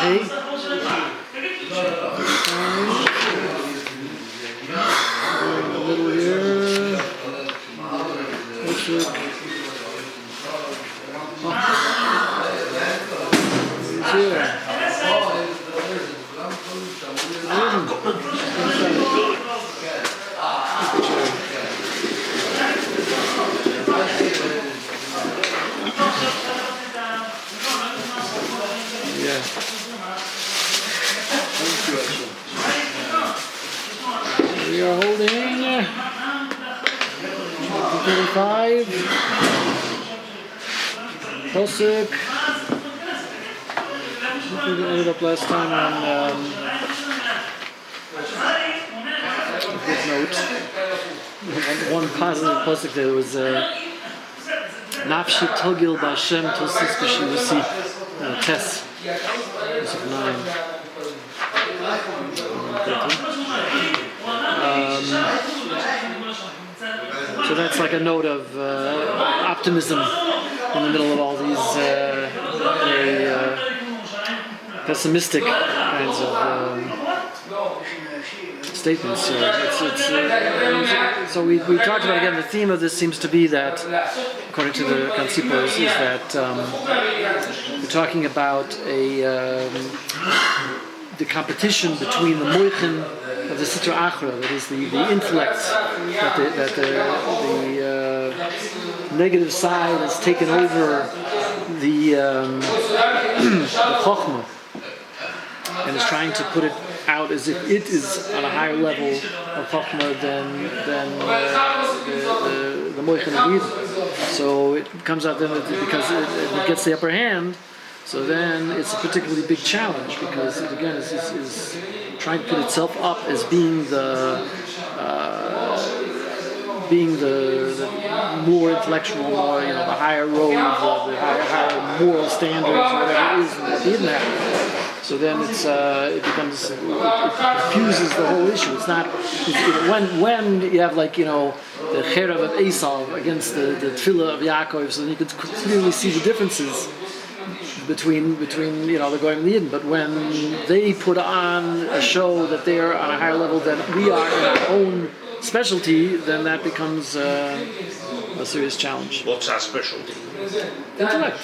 In the middle here. Posuk. Here. Yeah. We are holding 35. Posuk. We ended up last time on a good note. One positive posuk there was Nafshi Togil B'Hashem Tosis B'Shivusi Tess. Posuk 9. So that's like a note of optimism in the middle of all these very pessimistic kinds of statements. So we talked about, again, the theme of this seems to be that, according to the Kansipos, is that we're talking about the competition between the moichin of the Sitra Achra, that is the intellect, that the negative side has taken over the Chokhmah, and is trying to put it out as if it is on a higher level of Chokhmah than the Moichin of Eden. So it comes out then because it gets the upper hand. So then it's a particularly big challenge because it again is trying to put itself up as being the more intellectual, more the higher road, the higher moral standards, whatever it is that the Eden have. So then it confuses the whole issue. It's not when you have the Cherav of Esau against the Tefillah of Yaakov, so then you can clearly see the differences between the Goyim and the Eden. But when they put on a show that they are on a higher level than we are in our own specialty, then that becomes a serious challenge. What's our specialty? Intellect.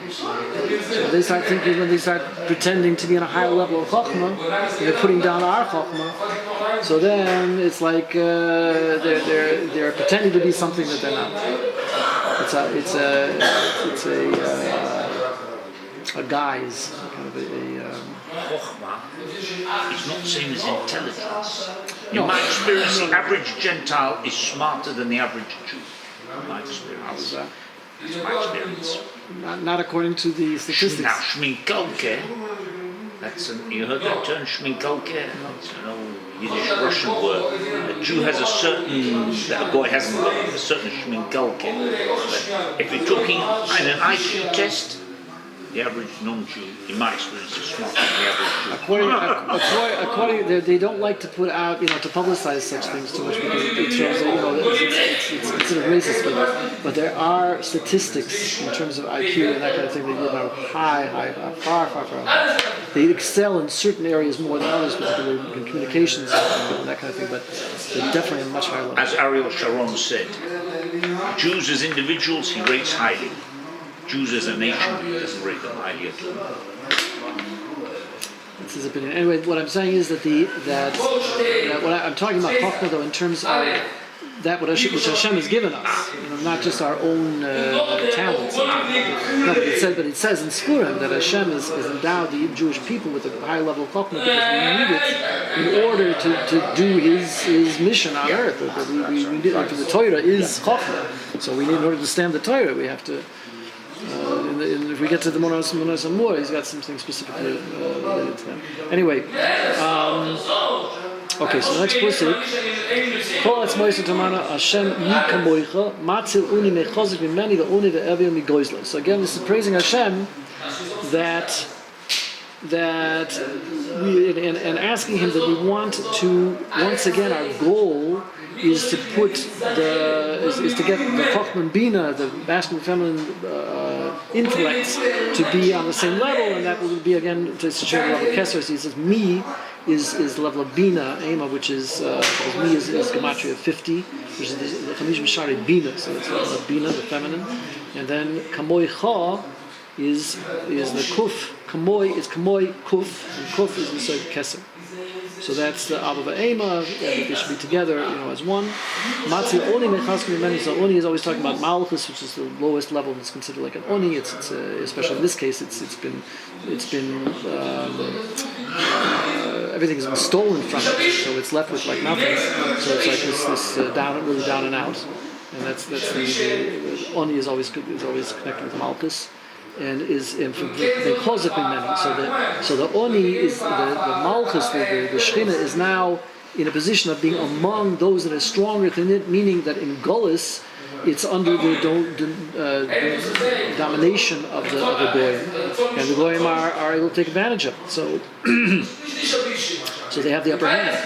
So they start thinking, when they start pretending to be on a higher level of Chokhmah, they're putting down our Chokhmah. So then it's like they're pretending to be something that they're not. It's a guise, kind of Chokhmah is not seen as intelligence. In my experience, the average Gentile is smarter than the average Jew. In my experience. How is that? That's my experience. Not according to the statistics. Now, Shminkalke, you heard that term, Shminkalke? It's an old Yiddish Russian word. A Jew has a boy hasn't got a certain Shminkalke. But if you're talking in an IQ test, the average non-Jew, in my experience, is smarter than the average Jew. According, they don't like to put out, to publicize such things too much because it shows that it's considered racist. But there are statistics in terms of IQ and that kind of thing that are high, far. They excel in certain areas more than others, particularly in communications and that kind of thing. But they're definitely a much higher level. As Ariel Sharon said, Jews as individuals he rates highly. Jews as a nation, he doesn't rate them highly at all. That's his opinion. Anyway, what I'm saying is that what I'm talking about Chokhmah, though, in terms of that which Hashem has given us, not just our own talents. No, but it says in Spurim that Hashem has endowed the Jewish people with a high level of Chokhmah because we need it in order to do His mission on earth. We need it, the Torah is Chokhmah, so in order to stand the Torah, we have to. If we get to the Monos more, he's got something specifically related to that. Anyway, okay, so the next pasuk. Kol atzmois u'tamana Hashem yikamoicha matzil uni mechozik mimeni ve'uni ve'evir migoizlo. So again, this is praising Hashem that we and asking Him that we want to once again our goal is to put is to get the Chochmah Bina, the masculine feminine intellects, to be on the same level, and that will be again to show the level of Kesser. So he says Mi is the level of Bina, Ema, which is because Mi is gematria 50, which is the Chamish Mishari Bina, so it's the level of Bina, the feminine, and then Kamoi Cha is the Kuf. Kamoi is Kamoi Kuf, and Kuf is the sort of Kesser. So that's the Abba V'Ema, that they should be together, as one. Matzi Oni Mechaskim Mimeni. So Oni is always talking about Malchus, which is the lowest level, and it's considered like an Oni. It's especially in this case, it's been everything has been stolen from it, so it's left with like nothing. So it's like this really down and out, and that's the Oni is always connected with Malchus. And from the chozek mimeni. So the oni is the malchus, the shechina is now in a position of being among those that are stronger than it. Meaning that in Golis, it's under the domination of the goyim, and the goyim are able to take advantage of it. So so they have the upper hand.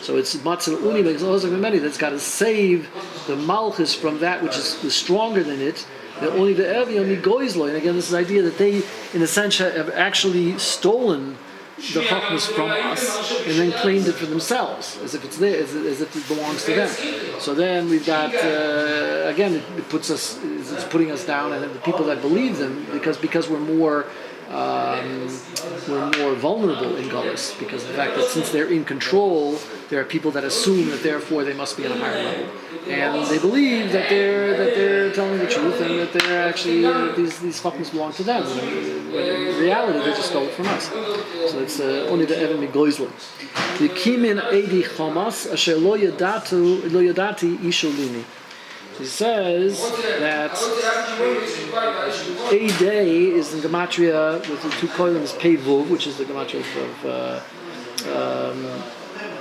So it's matzil uni chozek mimeni that's got to save the malchus from that which is stronger than it. Only the Evi only goizlo, and again, this is the idea that they, in a sense, have actually stolen the chokmas from us and then claimed it for themselves, as if it's there, as if it belongs to them. So then we've got again, it puts us, it's putting us down, and the people that believe them, because we're more vulnerable in Gullus, because of the fact that since they're in control, there are people that assume that therefore they must be on a higher level, and they believe that they're telling the truth and that they're actually these chokmas belong to them. In reality, they just stole it from us. So it's only the Evan Migoizlim. The Kimin Edi Chomas Asher Lo Yadati Isholini. He says that a day is in gematria with the two koilins Pei Vuv, which is the gematria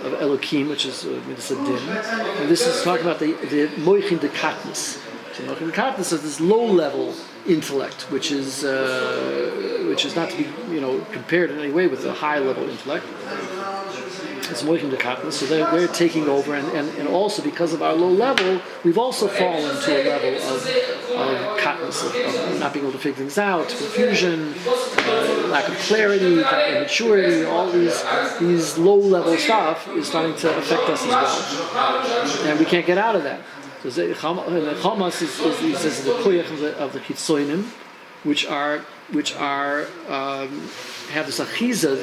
of Elokim, which is Midas Din, and this is talking about the Moichin de Katnis. So Moichin de Katnis is this low-level intellect, which is not to be compared in any way with the high-level intellect. It's Moichin de Katnis, so they're taking over, and also because of our low level, we've also fallen to a level of Katnis, of not being able to figure things out, confusion, lack of clarity, immaturity, all these low-level stuff is starting to affect us as well, and we can't get out of that. So the Chamas he says the koyach of the Chitzoinim, which are have this achiza,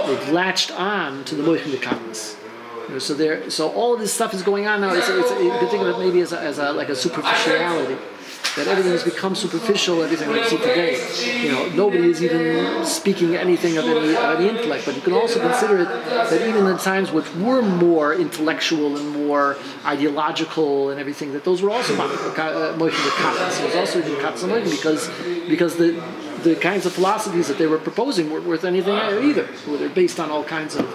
they've latched on to the moichin de katnis. So all of this stuff is going on now. You can think of it maybe as a superficiality. That everything has become superficial, everything we see today. Nobody is even speaking anything of any intellect, but you can also consider it that even in times which were more intellectual and more ideological and everything, that those were also moichin de katnis. It was also in katnis because the kinds of philosophies that they were proposing weren't worth anything either. They're based on all kinds of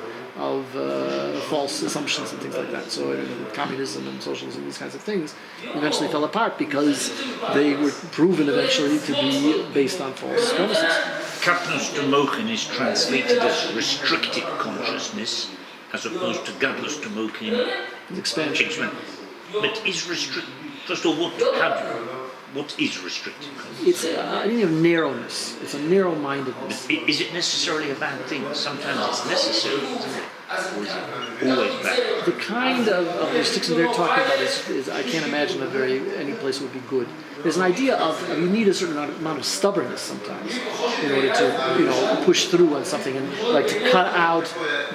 false assumptions and things like that. So communism and socialism, these kinds of things, eventually fell apart because they were proven eventually to be based on false premises. Katnus to Mochin is translated as restricted consciousness, as opposed to Gadlus to Mochin, expansion. But is restricted? First of all, what is restricted consciousness? It's an idea of narrowness. It's a narrow-mindedness. Is it necessarily a bad thing? Sometimes it's necessary, isn't it? Or is it always bad? The kind of restriction they're talking about is I can't imagine any place would be good. There's an idea of you need a certain amount of stubbornness sometimes in order to push through on something and like to cut out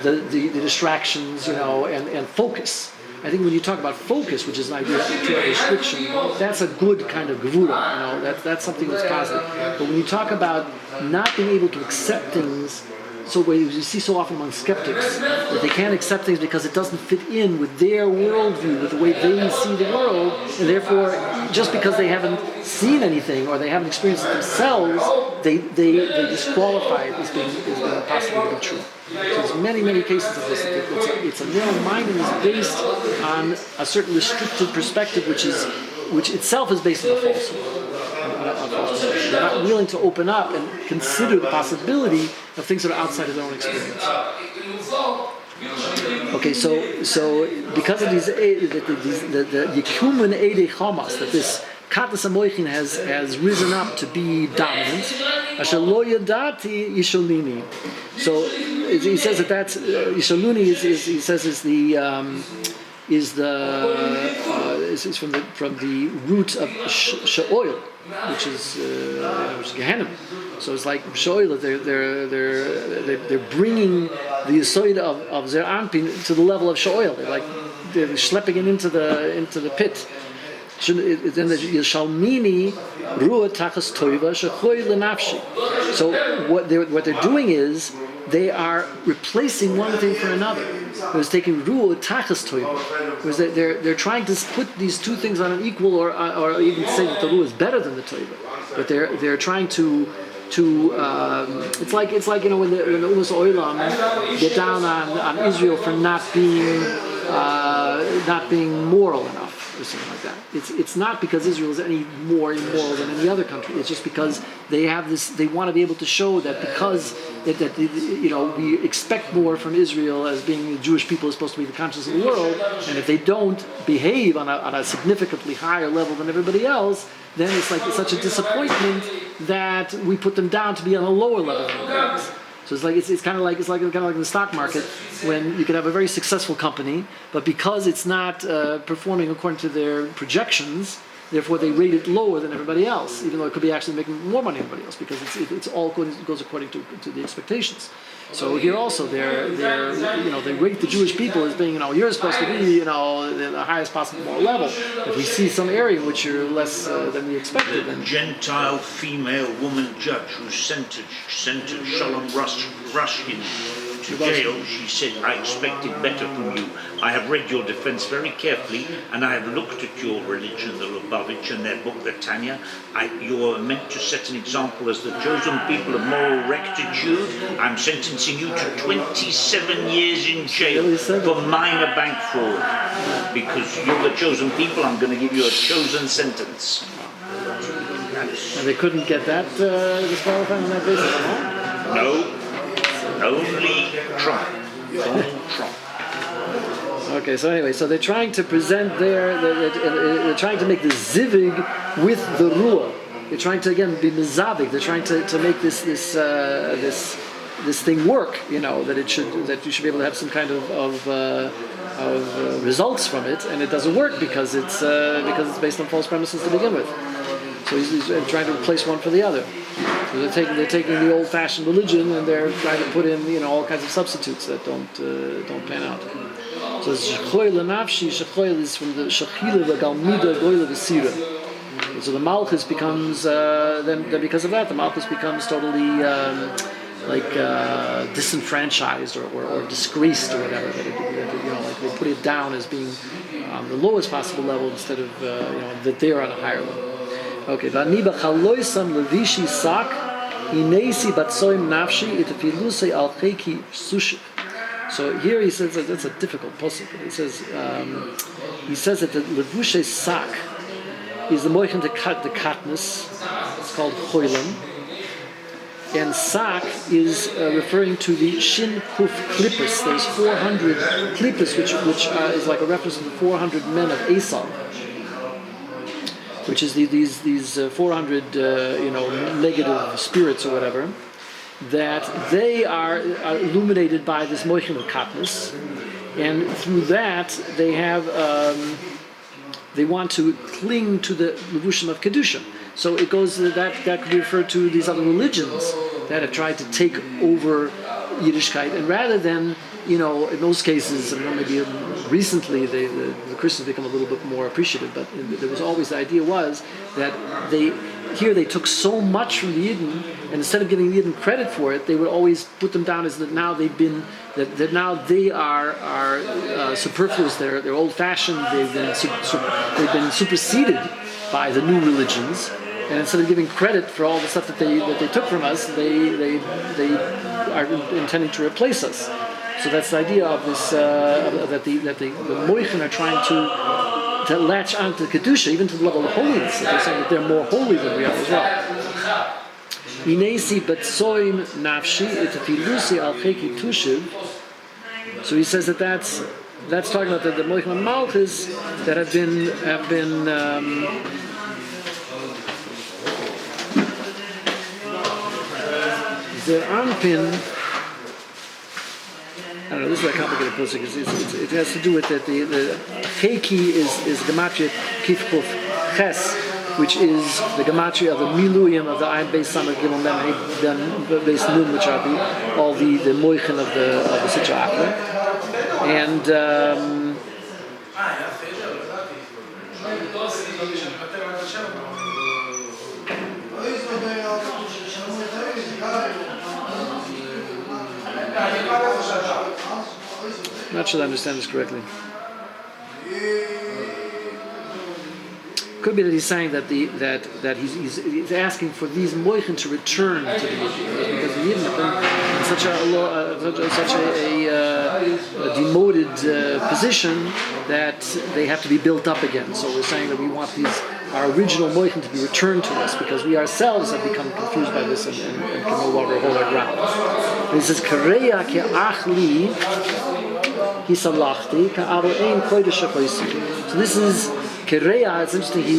the distractions and focus. I think when you talk about focus, which is an idea of restriction, that's a good kind of gevura. That's something that's positive. But when you talk about not being able to accept things, so what you see so often among skeptics, that they can't accept things because it doesn't fit in with their worldview, with the way they see the world, and therefore, just because they haven't seen anything or they haven't experienced it themselves, they disqualify it as being possible to be true. So there's many cases of this. It's a narrow-mindedness based on a certain restricted perspective, which itself is based on a falsehood. They're not willing to open up and consider the possibility of things that are outside of their own experience. Okay, so because of these the Yikumen Eidei Chamas, that this Katas Amoichin has risen up to be dominant. Asher lo yadati Yisholini. So he says that's Yisholuni is from the root of Sha'oil, which is Gehenna. So it's like Sha'oil, they're bringing the Yisoid of Zer Anpin to the level of Sha'oil. They're schlepping it into the pit. Then the Yishalmini Ruah Tachas Toiva Shechoy Lenafshi. So what they're doing is they are replacing one thing for another. It's taking Ruah Tachas Toiva. Because they're trying to put these two things on an equal, or even say that the Ruah is better than the Toiva. But they're trying to it's like when the Umas Oilam get down on Israel for not being moral enough. Or something like that. It's not because Israel is any more immoral than any other country. It's just because they have this. They want to be able to show that because we expect more from Israel as being the Jewish people is supposed to be the conscience of the world, and if they don't behave on a significantly higher level than everybody else, then it's such a disappointment that we put them down to be on a lower level than everybody else. So it's kind of like in the stock market, when you could have a very successful company, but because it's not performing according to their projections, therefore they rate it lower than everybody else, even though it could be actually making more money than everybody else, because it's all goes according to the expectations. So here also they rate the Jewish people as being you're supposed to be the highest possible moral level. If we see some area in which you're less than we expected, then Gentile female woman judge who sentenced Shalom Rushkin to jail, she said, I expected better from you. I have read your defense very carefully, and I have looked at your religion, the Lubavitch, and their book, the Tanya. You are meant to set an example as the chosen people of moral rectitude. I'm sentencing you to 27 years in jail for minor bank fraud. Because you're the chosen people, I'm going to give you a chosen sentence. And they couldn't get that disqualified on that basis? No. Only Trump. Donald Trump. Okay, so anyway, so they're trying to present they're trying to make the zivig with the ruah. They're trying to again be mizavig. They're trying to make this thing work. That you should be able to have some kind of results from it, and it doesn't work because it's based on false premises to begin with. So he's trying to replace one for the other. So they're taking the old-fashioned religion and they're trying to put in all kinds of substitutes that don't pan out. So Shechoy Lenafshi, Shechoy is from the Shechila V'Galmida Goyla V'Sira. So the Malchus becomes then because of that the Malchus becomes totally disenfranchised or disgraced or whatever. That they put it down as being on the lowest possible level instead of that they're on a higher level. Okay, Vaniba Chaloisam Levishi Sak Inesi Batsoim Nafshi Itafilusei Al Cheki Sushi. So here he says that that's a difficult pasuk. He says that the Levushe Sak is the moichin to cut the katnus. It's called choilam. And Sak is referring to the Shin Kuf Klippus. There's 400 Klippus, which is like a reference to the 400 men of Esau, which is these 400 negative spirits or whatever, that they are illuminated by this moichin of katnus, and through that they have they want to cling to the levushim of kedusha. So it goes that could be referred to these other religions that have tried to take over Yiddishkeit, and rather than in those cases, maybe recently the Christians become a little bit more appreciative, but there was always the idea was that they took so much from the Yidden, and instead of giving the Yidden credit for it, they would always put them down as that now they've been that now they are superfluous. They're old-fashioned. They've been superseded by the new religions. And instead of giving credit for all the stuff that they took from us, they are intending to replace us. So that's the idea of this that the moichin are trying to latch onto kedusha, even to the level of holiness. They're saying that they're more holy than we are as well. Inesi batsoim nafshi etafilusi al cheki tushiv So he says that's talking about the Moichem Malchus that have been the Anpin. I don't know. This is a complicated process because it has to do with that the Cheki is gematria Kifkuf Ches, which is the gematria of the Miluyim of the Ayin Beis Samach Gimel Mem Hey Beis Nun, which are all the Moichin of the Sitra Achra. And I'm not sure I understand this correctly. Could be that he's saying that he's asking for these moichin to return to the Yidden, because the Yidden have been in such a demoted position that they have to be built up again. So we're saying that we want our original moichin to be returned to us, because we ourselves have become confused by this and can no longer hold our ground. And he says, "Kareya ke'achli hisalachti ka'aro ein kodesh hachosi." So this is Kereya. It's interesting. He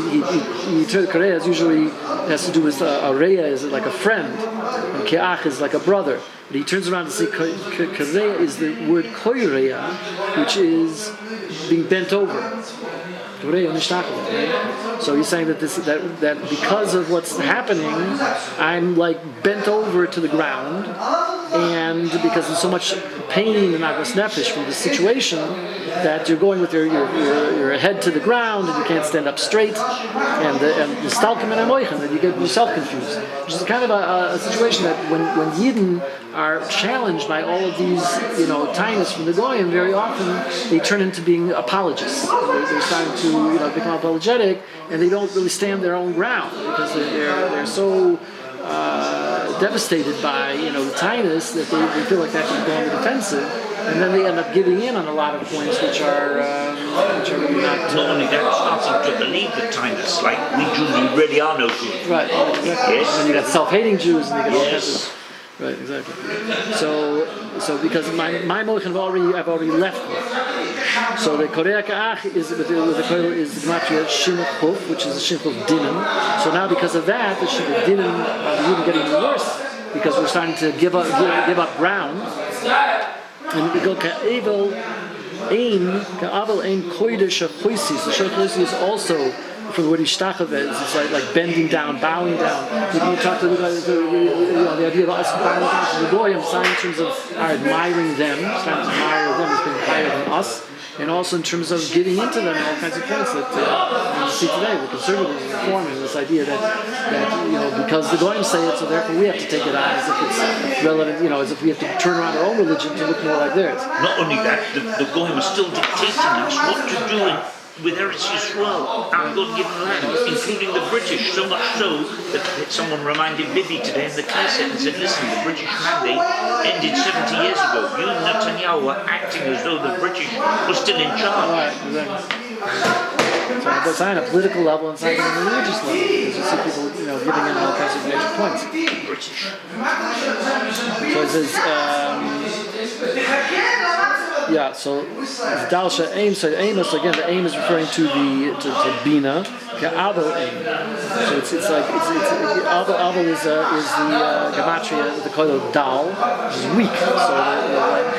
Kereya is usually has to do with Areya is like a friend, and Keach is like a brother. But he turns around to say Kereya is the word Koireya, which is being bent over. So he's saying that that because of what's happening, I'm like bent over to the ground, and because there's so much pain and agos nefesh from the situation, that you're going with your head to the ground and you can't stand up straight, and the stalkim and amoichin, that you get yourself confused. Which is kind of a situation that when Yidden are challenged by all of these tainas from the goyim, very often they turn into being apologists. They're starting to become apologetic, and they don't really stand their own ground because they're so devastated by the tainas that they feel like they have to go on the defensive, and then they end up giving in on a lot of points which are really not. Not only that, starting to believe the tainas, like we Jews really are no good. Right. Exactly. Yes. And you got self-hating Jews, and you got all kinds Yes. of. Right, exactly. So because my moichin I've already left me. So the Korea Ka'ach is with the Korea is the Gematria Shinchuf, which is the Shinchuf Dinim. So now because of that, the Dinim are even getting worse, because we're starting to give up ground. And we go Ka'avel Ein Kodesh HaChoisis. The Shochoisis is also from the word ishtachave, it's like bending down, bowing down. We can talk to the idea of us bowing down to the goyim, in terms of our admiring them, trying to admire them as being higher than us, and also in terms of giving into them all kinds of points that we see today, the conservatives and reformers, this idea that because the goyim say it, so therefore we have to take it on as if it's relevant, as if we have to turn around our own religion to look more like theirs. Not only that, the goyim are still dictating us what to do with Eretz Yisrael, our God-given land, including the British, so much so that someone reminded Bibi today in the Knesset and said, listen, the British mandate ended 70 years ago. You and Netanyahu are acting as though the British were still in charge. Right, exactly. So it's on a political level and it's on a religious level, because you see people, giving in all kinds of major points. British. So it says, so the Dalsha aim. So Amos again. The aim is referring to Bina. Abel aim. So it's Abel is the gematria, the koil Dal, is weak. So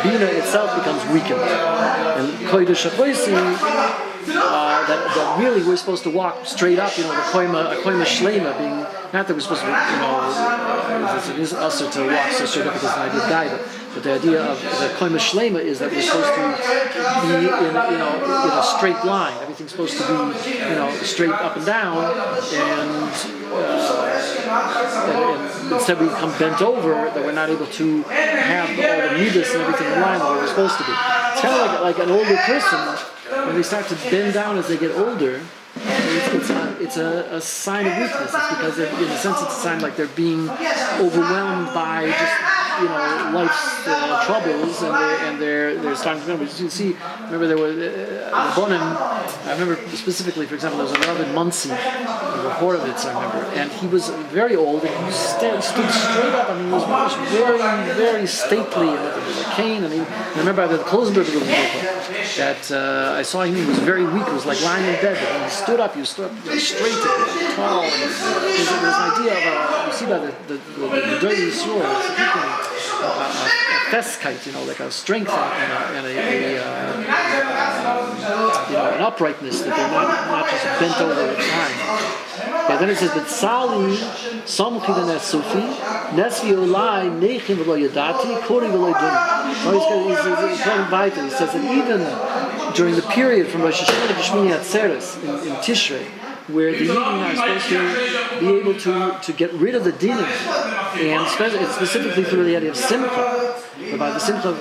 the Bina itself becomes weakened, and kodesh hachoisi. That really we're supposed to walk straight up, the koima shlema being, not that we're supposed to, it isn't us to walk so straight up because it's an idea of guidance, but the idea of the koima shlema is that we're supposed to be in a straight line. Everything's supposed to be, straight up and down, and instead we become bent over, that we're not able to have all the midas and everything in line the way we're supposed to be. It's kind of like an older person. When they start to bend down as they get older, it's a sign of weakness. It's because, in a sense, it's a sign like they're being overwhelmed by just life's troubles, and they're starting to remember. You see, remember there were the Bonim. I remember specifically, for example, there was a Rav in Muncie, Horovitz, I remember, and he was very old, and he stood straight up. I mean, he was very, very stately, and with a cane. I mean, I remember at the Klosenberg that I saw him. He was very weak. He was like lying in bed, but when he stood up straight and tall. And there's an idea of you see by the dirty sword, a festkite, like a strength and an uprightness that they're not just bent over at time. Okay, then it says, "But Sali Samchi Sufi Nesvi Olai Nechim V'Lo Yadati Kori V'Lo Dun." He says that even during the period from Rosh Hashanah to Shmini Atzeres in Tishrei, where the Yidden are supposed to be able to get rid of the dinim, and specifically through the idea of simcha, about the simcha of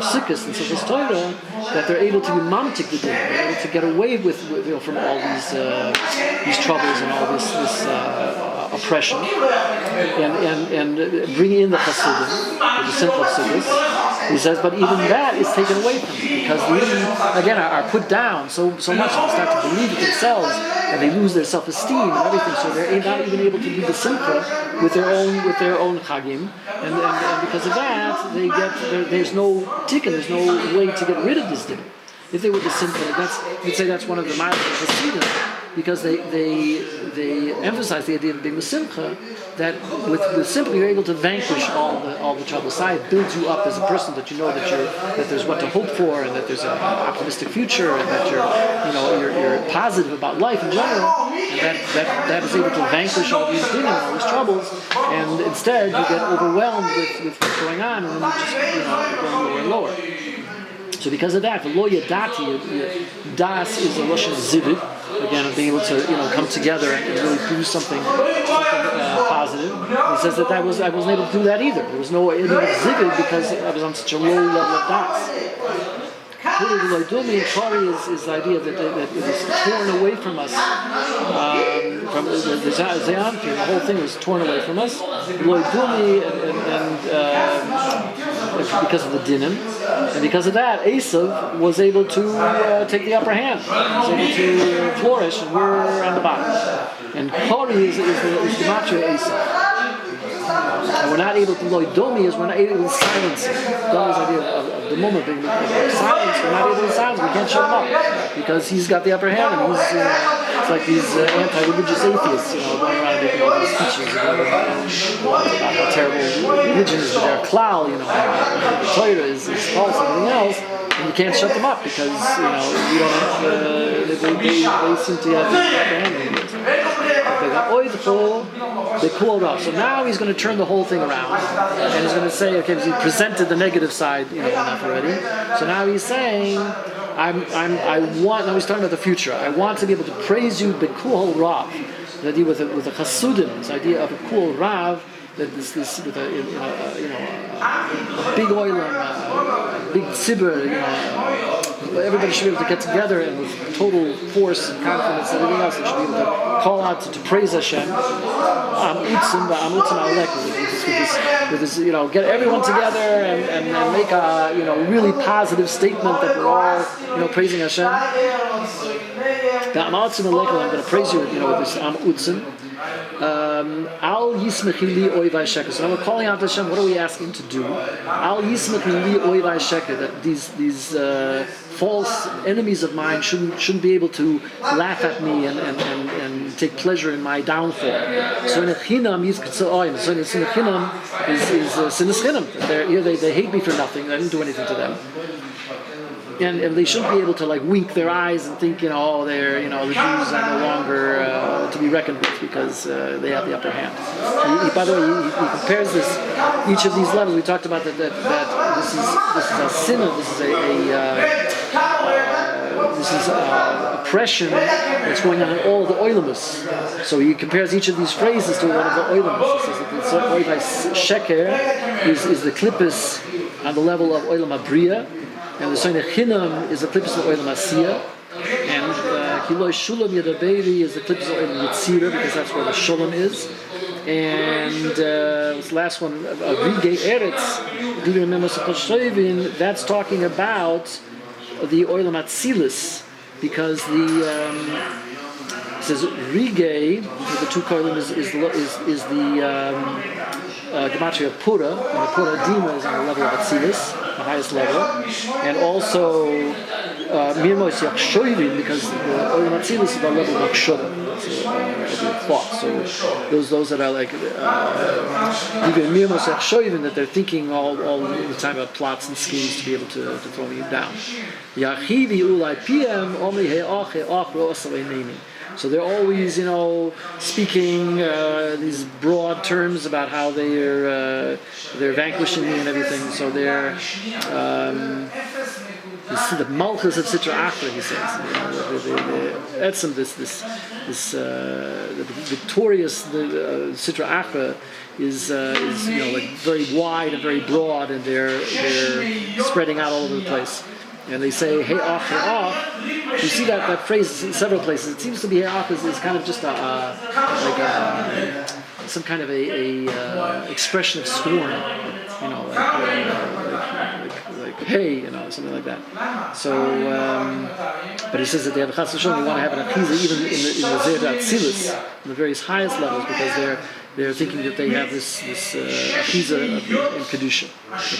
Sikkos and Simchas Torah, that they're able to be mamtik the dinim, they're able to get away with from all these troubles and all this oppression, and bring in the Hasidim, the simcha of Sikkos. He says, but even that is taken away from them because the Yidden, again, are put down so much that they start to believe it themselves, and they lose their self-esteem and everything. So they're not even able to do the simcha with their own chagim, and because of that, there's no tikkun, there's no way to get rid of this din. If they were the simcha, you'd say that's one of the miles of Hasidim, because they emphasize the idea of being the simcha, that with simcha you're able to vanquish all the trouble side, builds you up as a person, that you know that there's what to hope for, and that there's an optimistic future, and that you're positive about life in general, and that is able to vanquish all these dinim, all these troubles, and instead you get overwhelmed with what's going on, and then you just go lower and lower. So because of that, the lo yadati, das is a Russian zivid, again, of being able to come together and really do something positive. He says that I wasn't able to do that either. There was no zivid because I was on such a low level of das. Kari is the idea that it is torn away from us. From the Zayanti, the whole thing was torn away from us. And because of the dinim, and because of that, Esav was able to take the upper hand. He was able to flourish, and we're on the bottom. And Kari is the macho Esav. And we're not able to loidomi is we're not able to silence it. Domi's idea of the moment being silence, we're not able to silence. We can't shut him up because he's got the upper hand, and he's it's like these anti-religious atheists, going around making all these speeches about how terrible religion is, but they're klal, the Torah is false and everything else. And you can't shut them up because you don't have, they seem to have the upper hand. So now he's going to turn the whole thing around, and he's going to say, okay, he presented the negative side enough already. So now he's saying, I want. Now he's talking about the future. I want to be able to praise you bekuhol rav. The idea with a chasudim, this idea of a kuhol rav. That this with a big oilam, big tzibur, everybody should be able to get together and with total force and confidence and everything else, they should be able to call out to praise Hashem. With this, get everyone together and make a really positive statement that we're all praising Hashem. I'm going to praise you with this utzim. Al yismechi li oivai sheker. So now we're calling out to Hashem. What are we asking to do? Al yismechi li oivai sheker. That these false enemies of mine shouldn't be able to laugh at me and take pleasure in my downfall. So in a chinam yizkatzoim. So in a chinam is sinas chinam. They hate me for nothing. I didn't do anything to them. And they shouldn't be able to wink their eyes and think, they're, the Jews are no longer to be reckoned with because they have the upper hand. By the way, he compares each of these levels. We talked about that this is a sin, this is oppression that's going on in all the oilamus. So he compares each of these phrases to one of the oilamus. He says that the oilai sheker is the klippus on the level of oilam abriya. And the Soine Chinam is the clips of Oilam Asiya, and Kiloi Shulam Yadabevi is the clips of Oilam Yitzira, because that's where the Shulam is. And this last one, Rige Eretz, Duli Memosakol Shoivin, that's talking about the Oilam Atzilis, because the says Rigay, the two kolim is the gematria Pura, and the Pura Dima is on the level of Atzilus, the highest level, and also Mirmos Yakshoivin, because the Olam Atzilus is the level of Akshoda, thought. So those that are like even Mirmos Yakshoivin, that they're thinking all the time about plots and schemes to be able to throw you down. Yachivi Ulai PM Omri He'ach Ro Asalei. So they're always, speaking these broad terms about how they're vanquishing me and everything. So they're the malchus of Sitra Achra, he says. The victorious Sitra Achra is like very wide and very broad, and they're spreading out all over the place. And they say, hey, ach, hey, ach. You see that phrase in several places. It seems to be, hey, ach is kind of just some kind of a expression of scorn, like hey, something like that. So, but he says that they have a chas v'shalom, they want to have an achiza even in the Zeh Atzilus, in the various highest levels, because they're thinking that they have this achiza in kedusha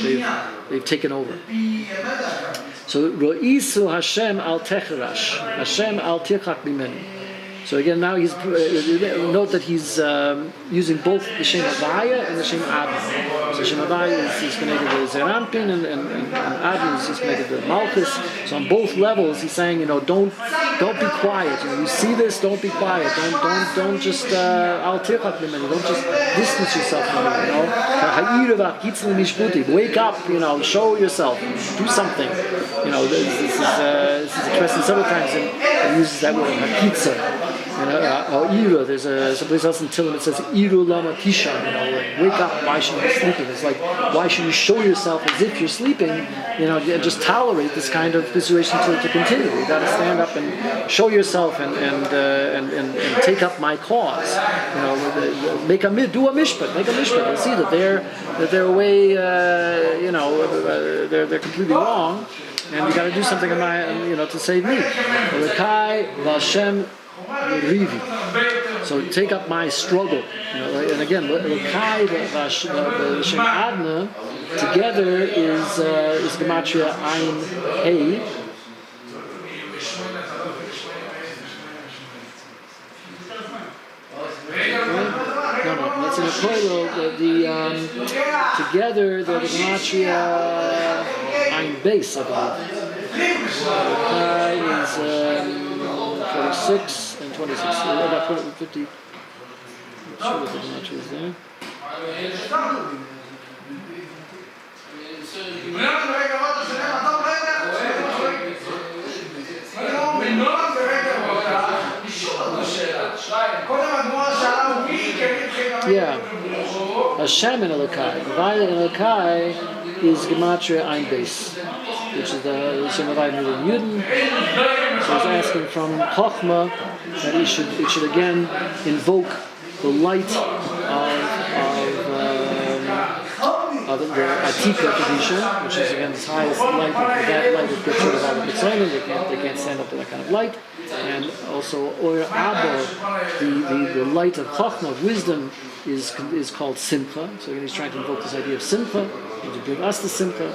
that they've taken over. So Ro'isu Hashem al techerash, Hashem al tirchak bimeni. So again, now he's note that he's using both the Shem Havaya and the Shem Adon. So Shem Havaya is connected to Zeranpin, and Adon is connected to Malchus. So on both levels, he's saying, don't be quiet. You see this, don't be quiet. Don't just al tirchak bimeni. Don't just distance yourself from it. Wake up. Show yourself. Do something. This is expressed several times, and he uses that word hakitza. There's someplace else in Tehillim it says Iru lama tisha, wake up, why should you be sleeping? It's like, why should you show yourself as if you're sleeping, and just tolerate this kind of situation to continue? You got to stand up and show yourself and take up my cause. Do a mishpat, make a mishpat, and see that they're way, they're completely wrong, and you got to do something to save me. Lekai Vashem Rivi. So take up my struggle. And again, Lekai the Shem Adna together is gematria Ein Hey. No, that's in the Koilo. Together they're the gematria Ein Base, I believe. Lekai is 46 and 26. About 50. I'm sure what the gematria is there. Yeah. Hashem and Elokai. Vayla and Elokai is gematria Ein Beis, which is the Shem Havai Milim Yudin. So he's asking from Chochmah that it should again invoke the light of the Atika Kedusha, which is again the highest light. That light that gets rid of all the Ketzonim. They can't stand up to that kind of light. And also Or Abba, the light of Chochmah, of wisdom, is called Simcha. So again, he's trying to invoke this idea of Simcha, and to bring us to Simcha,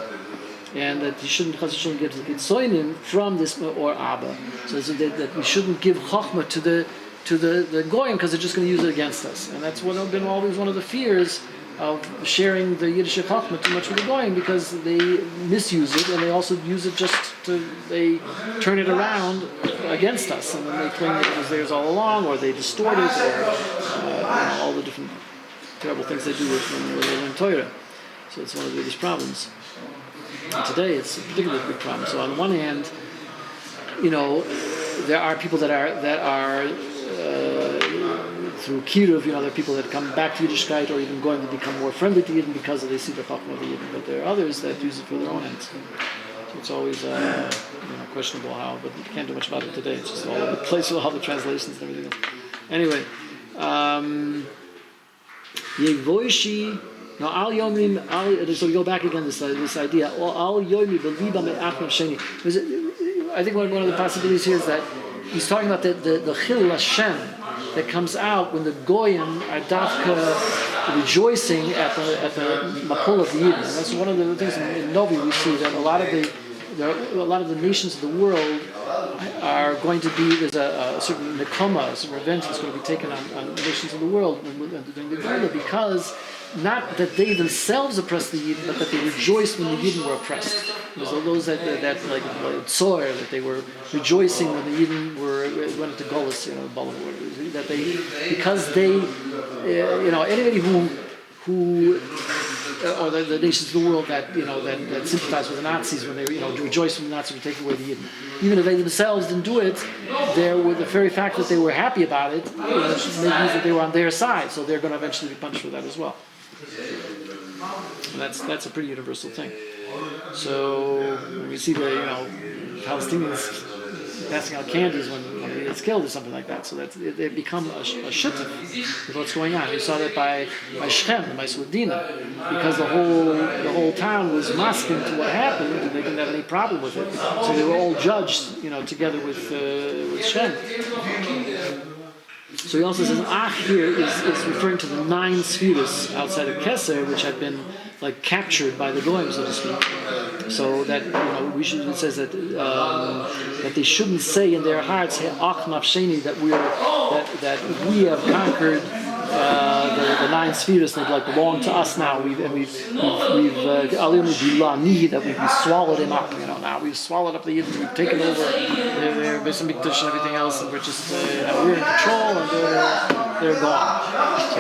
and that you shouldn't get the Ketzonim from this Or Abba. So that we shouldn't give Chochmah to the Goyim, because they're just going to use it against us. And that's been always one of the fears of sharing the Yiddish Chochmah too much with the Goyim, because they misuse it, and they also use it they turn it around against us, and then they claim that it was theirs all along, or they distort it, or all the different terrible things they do when they learn Torah. So it's one of the biggest problems. And today it's a particularly big problem. So on one hand, there are people that are through Kiruv, there are people that come back to Yiddishkeit, or even going to become more friendly to Yidden because they see the Chochmah of the Yidden. But there are others that use it for their own ends. So it's always questionable how, but you can't do much about it today. It's just all over the place with all the translations and everything else. Anyway, Yevoishi. Now, Al Yomim, so we go back again, this idea. Al Yomi, Beliba Me Achim Sheni. I think one of the possibilities here is that he's talking about the Chil Hashem that comes out when the Goyim are dafka rejoicing at the Mapul of the Yidden. And that's one of the things in Novi we see that a lot of the nations of the world are going to be, there's a certain nekoma, a certain revenge that's going to be taken on nations of the world during the Gula, because not that they themselves oppressed the Yidden, but that they rejoiced when the Yidden were oppressed. There's those that like Tzor, that they were rejoicing when the Yidden went into Golis, that they, because they, anybody who or the nations of the world that that sympathized with the Nazis when they rejoiced when the Nazis were taking away the Yidden, even if they themselves didn't do it, there were the very fact that they were happy about it, means that they were on their side, so they're going to eventually be punished for that as well. And that's a pretty universal thing. So when we see the Palestinians passing out candies when he gets killed or something like that, so that they become a shuttif with what's going on. You saw that by Shechem, by Swedina, because the whole town was masking to what happened, and they didn't have any problem with it. So they were all judged, together with Shechem. So he also says Ach here is referring to the 9 spheres outside of Keser, which had been like captured by the Goyim, so to speak. So that it says that that they shouldn't say in their hearts Ach nafsheni, that we have conquered the 9 spheres, they belong to us now. We've that we've swallowed him up. Now we've swallowed up the Yidden, we've taken over their Beis Hamikdash and everything else, and we're just we're in control, and they're gone.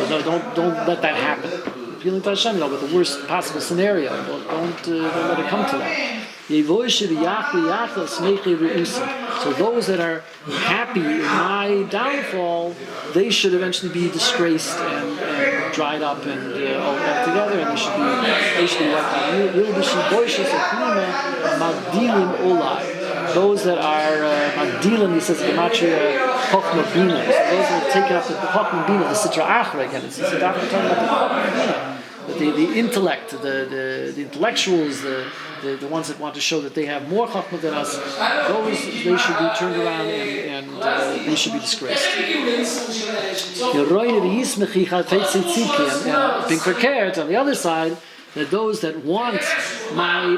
So don't let that happen. Appealing to Hashem, with the worst possible scenario. Don't let it come to that. So those that are happy in my downfall, they should eventually be disgraced and dried up and all that together, and they should be wiped out. Those that are Magdilim, he says Gematria Chochma Bina. So those that are taken up the Chochma Bina, the Sitra Achra again. It's talking about the Chochma Bina. The intellect, the intellectuals, the ones that want to show that they have more chachma than us, those they should be turned around and they should be disgraced. And being prepared on the other side, that those that want my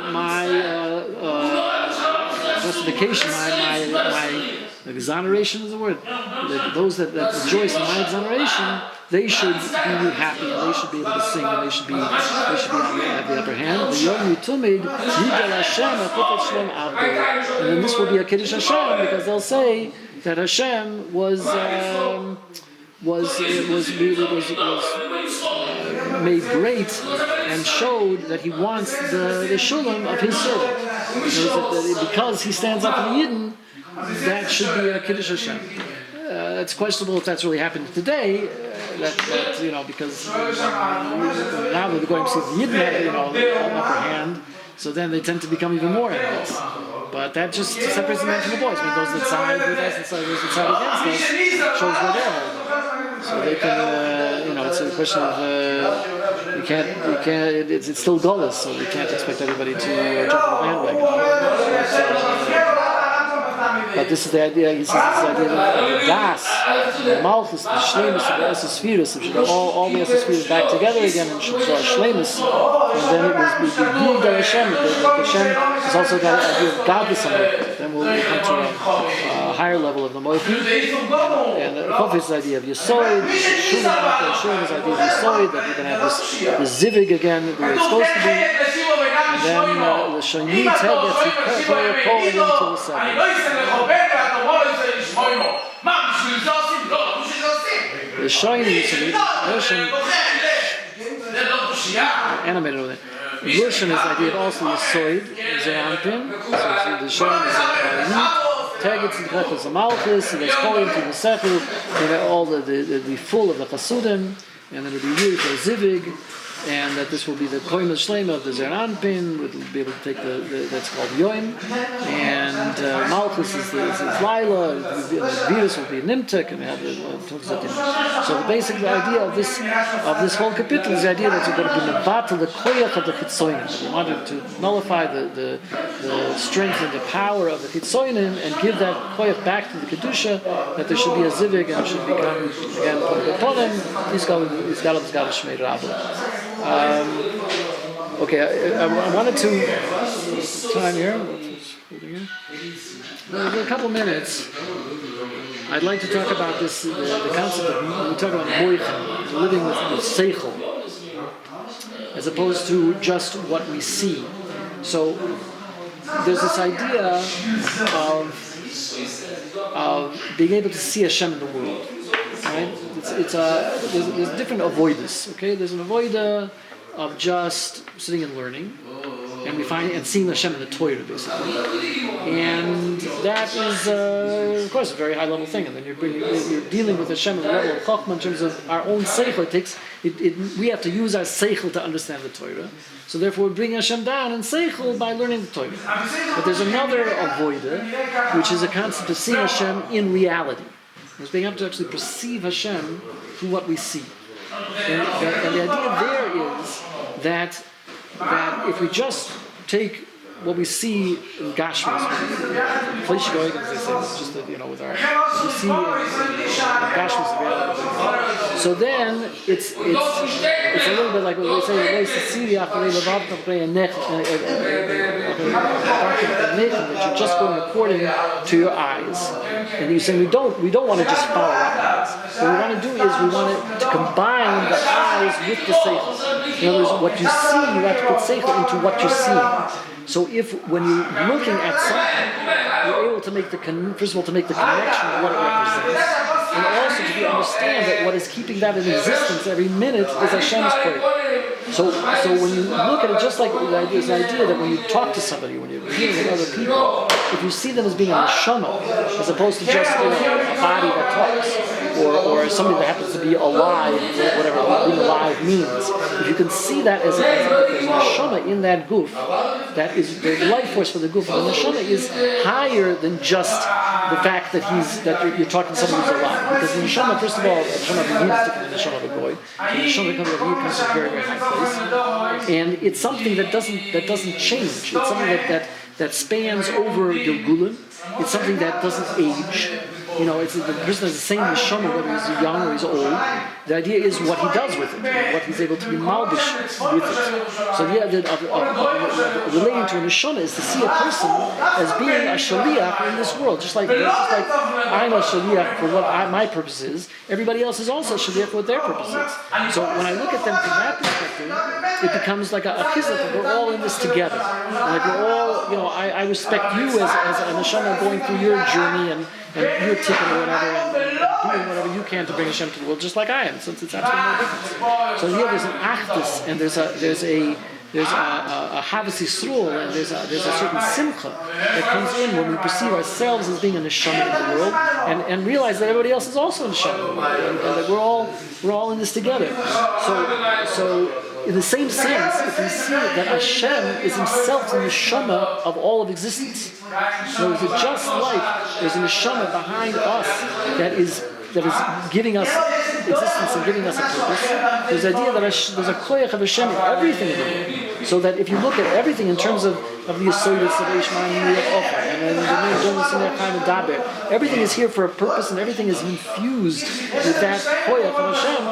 justification, my exoneration is the word. That those that rejoice in my exoneration, they should be happy, and they should be able to sing, and they should have the upper hand. The Yom Yitumid Yidel Hashem Apot Shlem Abdo, and then this will be a Kiddush Hashem, because they'll say that Hashem was made great and showed that he wants the shulam of his servant. Because he stands up for the Yidden, that should be a Kiddush Hashem. It's questionable if that's really happening today. Because now that the Goyim see the Yidden have the upper hand, so then they tend to become even more envious. But that just separates the men from the boys. When those that side with us and those that side against us shows where they're holding. So they can, it's a question of you can't. It's still gullus, so we can't expect everybody to jump on the bandwagon. But this is the idea. He says this idea of the das, the malchus, the shleimus of the esespheres. It should all the esespheres back together again, and should draw shleimus. And then it was the good Hashem. The Hashem is also got the idea of godless Amoichi. Then we'll come to a higher level of the Amoichi. And the Chofetz is the idea of Yesoid. Shulam is the idea of Yesoid, that we're going to have this zivig again, the way it's supposed to be. And then the Shani Tegetz, he calling into the second. The Shani, so the notion, animated over there. The Lushan is the idea of also Yesoid, Zeranpin. So the Shani is Tegetz, the Chachos, the Malchus, and there's calling to the Sechel, and all the full of the Chasudim, and then it'll be here for Zivig. and that this will be the Kohen Shlema of the Zer Anpin, will be able to take that's called Yoim, and Malchus is Laila, the Virus will be Nimtek, and we have the so the basic idea of this whole capital is the idea that you're going to be Mevatel, the Koyach of the Chitzonim. We wanted to nullify the strength and the power of the Chitzonim and give that Koyach back to the Kedusha, that there should be a Zivig and should become, again, Ponem, Yisgalam Shmei Rabba. Okay, I wanted to time here. In a couple minutes, I'd like to talk about this. The concept of we talk about moichem, living with seichel, as opposed to just what we see. So there's this idea of being able to see Hashem in the world. Right? There's different avoidas. Okay, there's an avoida of just sitting and learning, and seeing Hashem in the Torah, basically, and that is, of course, a very high level thing. And then you're dealing with Hashem at the level of Chochmah in terms of our own seichel. We have to use our seichel to understand the Torah. So therefore, we bring Hashem down in seichel by learning the Torah. But there's another avoida, which is a concept of seeing Hashem in reality. It's being able to actually perceive Hashem through what we see. And the idea there is that if we just take what we see in Gashmas, as they say, it's just that, with our, we see in Gashmas reality. So then it's a little bit like what we say, that you're just going according to your eyes. And you're saying we don't want to just follow our eyes. What we want to do is we want to combine the eyes with the seichel. In other words, what you see, you have to put seichel into what you're seeing. So when you're looking at something, you're able to make first of all, to make the connection of what it represents, and also to understand that what is keeping that in existence every minute is Hashem's prayer. So when you look at it, just like there's an idea that when you talk to somebody, when you're dealing with other people, if you see them as being a neshama, as opposed to just a body that talks, or somebody that happens to be alive, whatever being alive means, if you can see that as there's a neshama in that goof, that is the life force for the goof. The neshama is higher than just the fact that you're talking to somebody who's alive. Because the neshama, first of all, the neshama of a yid is different than the neshama of a goy. The neshama of a yid comes from a very, very high place, and it's something that doesn't change. It's something that spans over Gilgulim. It's something that doesn't age. It's the person has the same neshama whether he's young or he's old. The idea is what he does with it, what he's able to be malbish with it. So the idea of relating to a neshama is to see a person as being a shaliach in this world. Just like I'm a shaliach for what my purpose is, everybody else is also a shaliach for what their purpose is. So when I look at them from that perspective, it becomes like a chizuk. We're all in this together. Like we're all, I respect you as a neshama going through your journey and you're tipping or whatever, and doing whatever you can to bring Hashem to the world, just like I am, since it's absolutely no difference. So here there's an achdus, and there's a havas yisrul, and there's a certain simcha that comes in when we perceive ourselves as being a neshama in the world, and realize that everybody else is also a neshama in the world, and that we're all in this together. So in the same sense, if we see that Hashem is himself the neshama of all of existence. So is it just like there's a neshama behind us that is giving us existence and giving us a purpose? There's the idea that there's a koyach of Hashem in everything in the world. So that if you look at everything in terms of the Yesodus of Eishman and Ofer, and then the everything is here for a purpose, and everything is infused with that koyach of Hashem.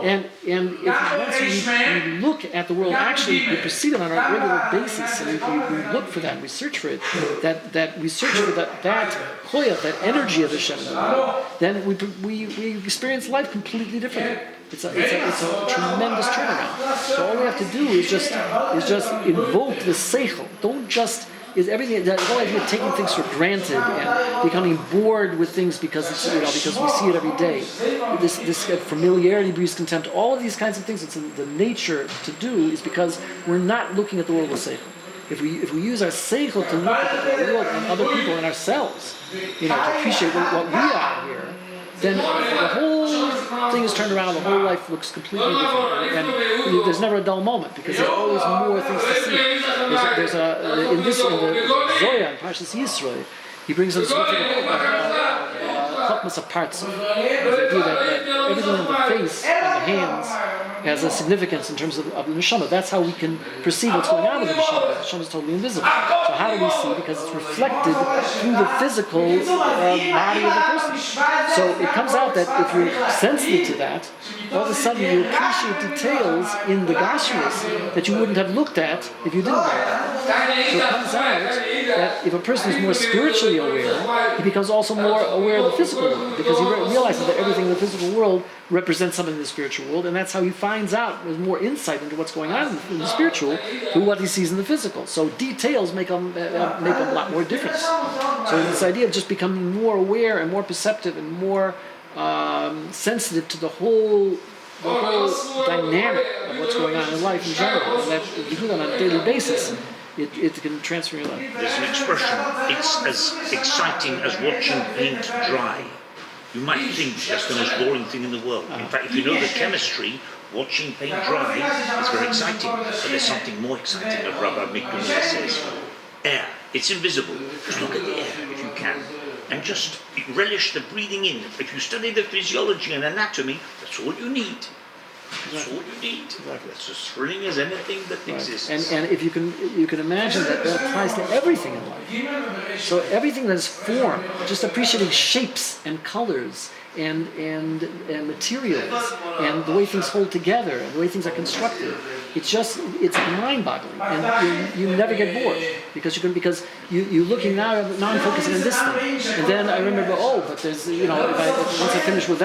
And once we look at the world, actually we perceive it on a regular basis, and we look for that, we search for it, that we search for that koyach, that energy of Hashem in the world, then we experience life completely differently. It's a tremendous turnaround. So all we have to do is just invoke the seichel. Don't just is everything. The whole idea of taking things for granted and becoming bored with things because because we see it every day. This familiarity breeds contempt. All of these kinds of things. It's the nature to do is because we're not looking at the world with seichel. If we use our seichel to look at the world and other people and ourselves, to appreciate what we are here, then the whole thing is turned around, the whole life looks completely different. And there's never a dull moment because there's always more things to see. In the Zoya, in Parshas Yisro, he brings us chokmas of parts. The idea that everything in the face and the hands has a significance in terms of the neshama. That's how we can perceive what's going on with the neshama. The neshama is totally invisible. So how do we see? Because it's reflected through the physical body of the person. So it comes out that if you're sensitive to that, all of a sudden you appreciate details in the gashmis that you wouldn't have looked at if you didn't know that. So it comes out that if a person is more spiritually aware, he becomes also more aware of the physical world because he realizes that everything in the physical world represents something in the spiritual world, and that's how he finds out with more insight into what's going on in the spiritual through what he sees in the physical. So details make a lot more difference. So this idea of just becoming more aware and more perceptive and more sensitive to the whole dynamic of what's going on in life in general, and that if you do that on a daily basis, it can transfer your life. There's an expression, it's as exciting as watching paint dry. You might think that's the most boring thing in the world. In fact, if you know the chemistry, watching paint dry is very exciting. But there's something more exciting, as Rabbi Mikdumah says. Air. It's invisible. Just look at the air if you can. And just relish the breathing in. If you study the physiology and anatomy, that's all you need. That's all you need. Exactly. It's as thrilling as anything that exists. And if you can imagine that applies to everything in life. So everything that is form, just appreciating shapes and colors and materials and the way things hold together and the way things are constructed. It's mind-boggling, and you never get bored because you're looking now I'm focusing on this thing, and then I remember but there's once I finish with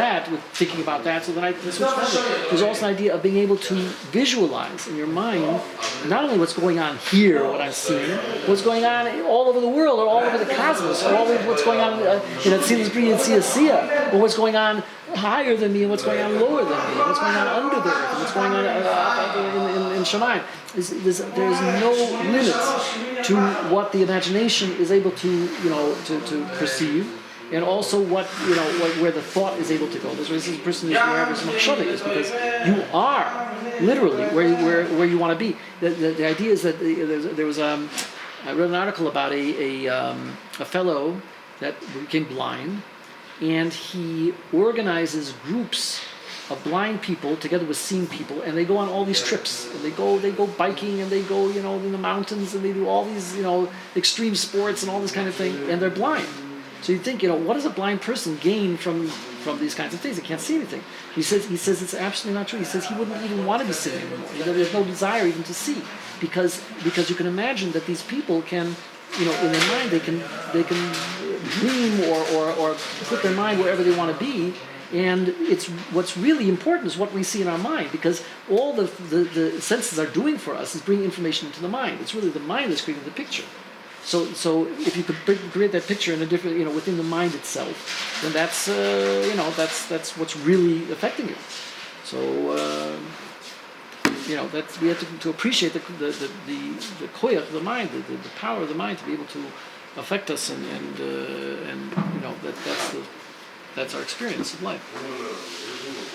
thinking about that, so then I switch over. There's also an idea of being able to visualize in your mind not only what's going on here, what I'm seeing, what's going on all over the world or all over the cosmos, or all over what's going on in Atzilus Bria and Sia, or what's going on higher than me and what's going on lower than me, what's going on under the earth, and what's going on in Shemayim. There's no limits to what the imagination is able to perceive, and also where the thought is able to go. This is a person is wherever his machshava is, because you are literally where you want to be. The idea is that there was I read an article about a fellow that became blind. And he organizes groups of blind people together with seeing people, and they go on all these trips. And they go biking, and they go in the mountains, and they do all these extreme sports and all this kind of thing. And they're blind. So you think what does a blind person gain from these kinds of things? They can't see anything. He says it's absolutely not true. He says he wouldn't even want to be seeing anymore. There's no desire even to see because you can imagine that these people can. In their mind, they can dream or put their mind wherever they want to be, and it's what's really important is what we see in our mind, because all the senses are doing for us is bringing information into the mind. It's really the mind that's creating the picture. So if you could create that picture in a different, within the mind itself, then that's what's really affecting you. So. We have to appreciate the koyach of the mind, the power of the mind to be able to affect us, and that's our experience of life.